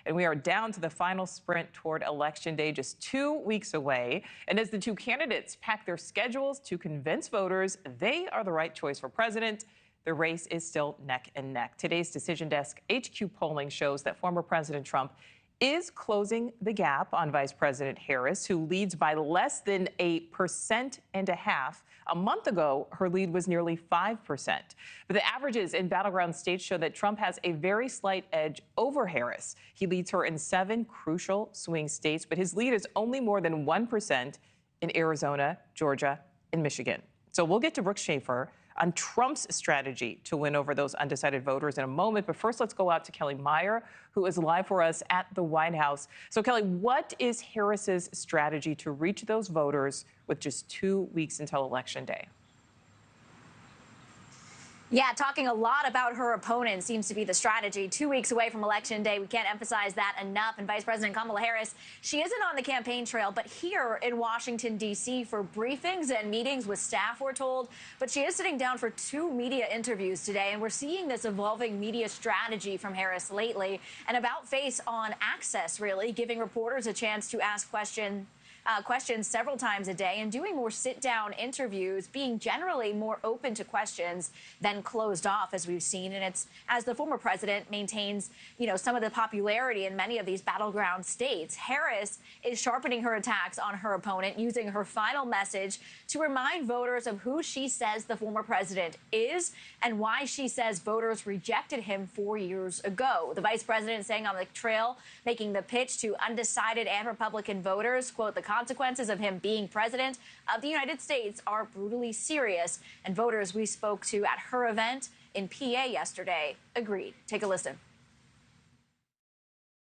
And we are down to the final sprint toward Election Day, just 2 weeks away. And as the two candidates pack their schedules to convince voters they are the right choice for president, the race is still neck and neck. Today's Decision Desk HQ polling shows that former President Trump is closing the gap on Vice President Harris, who leads by less than 1.5%. A month ago, her lead was nearly 5%. But the averages in battleground states show that Trump has a very slight edge over Harris. He leads her in 7 crucial swing states, but his lead is only more than 1% in Arizona, Georgia, and Michigan. So we'll get to Brooke Schaefer on Trump's strategy to win over those undecided voters in a moment. But first, let's go out to Kelly Meyer, who is live for us at the White House. So, Kelly, what is Harris's strategy to reach those voters with just 2 weeks until Election Day? Yeah, talking a lot about her opponent seems to be the strategy. 2 weeks away from Election Day, we can't emphasize that enough. And Vice President Kamala Harris, she isn't on the campaign trail, but here in Washington, D.C. for briefings and meetings with staff, we're told. But she is sitting down for 2 media interviews today, and we're seeing this evolving media strategy from Harris lately. An about-face on access, really, giving reporters a chance to ask questions several times a day and doing more sit-down interviews, being generally more open to questions than closed off, as we've seen. And it's as the former president maintains, some of the popularity in many of these battleground states. Harris is sharpening her attacks on her opponent, using her final message to remind voters of who she says the former president is and why she says voters rejected him 4 years ago. The vice president saying on the trail, making the pitch to undecided and Republican voters, quote, the consequences of him being president of the United States are brutally serious. And voters we spoke to at her event in PA yesterday agreed. Take a listen.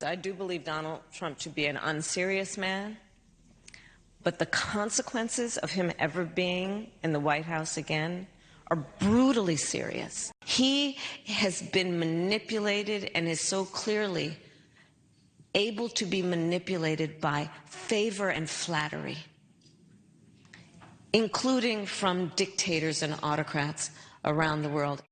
I do believe Donald Trump to be an unserious man, but the consequences of him ever being in the White House again are brutally serious. He has been manipulated and is so clearly able to be manipulated by favor and flattery, including from dictators and autocrats around the world.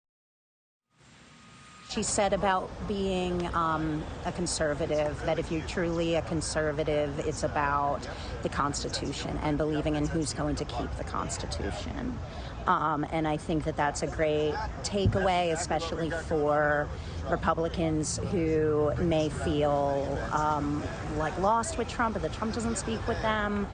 She said about being a conservative, that if you're truly a conservative, it's about the Constitution and believing in who's going to keep the Constitution. And I think that that's a great takeaway, especially for Republicans who may feel like lost with Trump, or that Trump doesn't speak with them.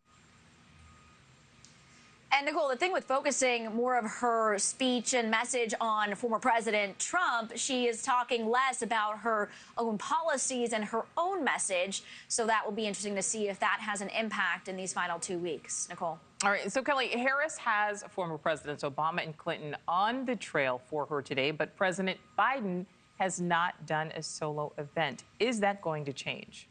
And Nichole, the thing with focusing more of her speech and message on former President Trump, she is talking less about her own policies and her own message. So that will be interesting to see if that has an impact in these final 2 weeks. Nichole. All right. So, Kelly, Harris has former Presidents Obama and Clinton on the trail for her today, but President Biden has not done a solo event. Is that going to change?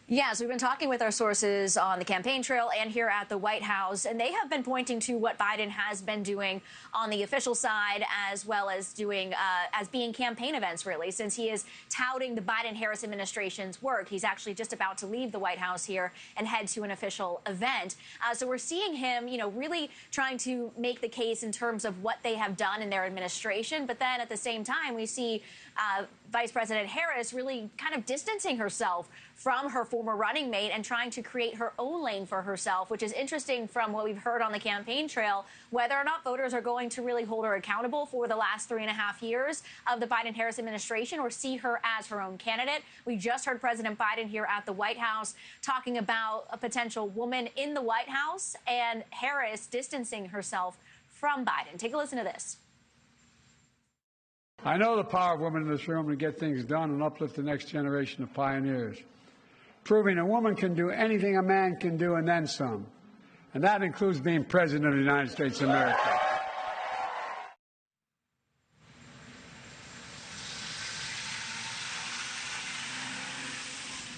Yes, we've been talking with our sources on the campaign trail and here at the White House, and they have been pointing to what Biden has been doing on the official side, as well as doing as being campaign events, really, since he is touting the Biden-Harris administration's work. He's actually just about to leave the White House here and head to an official event. So we're seeing him, really trying to make the case in terms of what they have done in their administration. But then at the same time, we see Vice President Harris really kind of distancing herself from her former running mate and trying to create her own lane for herself, which is interesting from what we've heard on the campaign trail, whether or not voters are going to really hold her accountable for the last 3.5 years of the Biden-Harris administration or see her as her own candidate. We just heard President Biden here at the White House talking about a potential woman in the White House and Harris distancing herself from Biden. Take a listen to this. I know the power of women in this room to get things done and uplift the next generation of pioneers, proving a woman can do anything a man can do and then some. And that includes being President of the United States of America.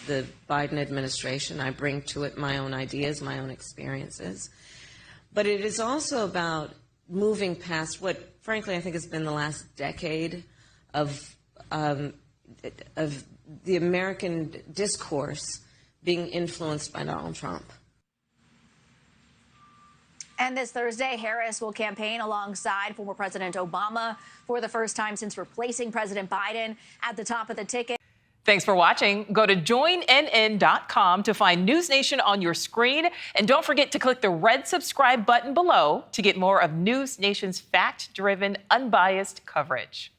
The Biden administration, I bring to it my own ideas, my own experiences. But it is also about moving past what, frankly, I think has been the last decade of the American discourse being influenced by Donald Trump. And this Thursday, Harris will campaign alongside former President Obama for the first time since replacing President Biden at the top of the ticket. Thanks for watching. Go to joinnn.com to find News Nation on your screen. And don't forget to click the red subscribe button below to get more of News Nation's fact-driven, unbiased coverage.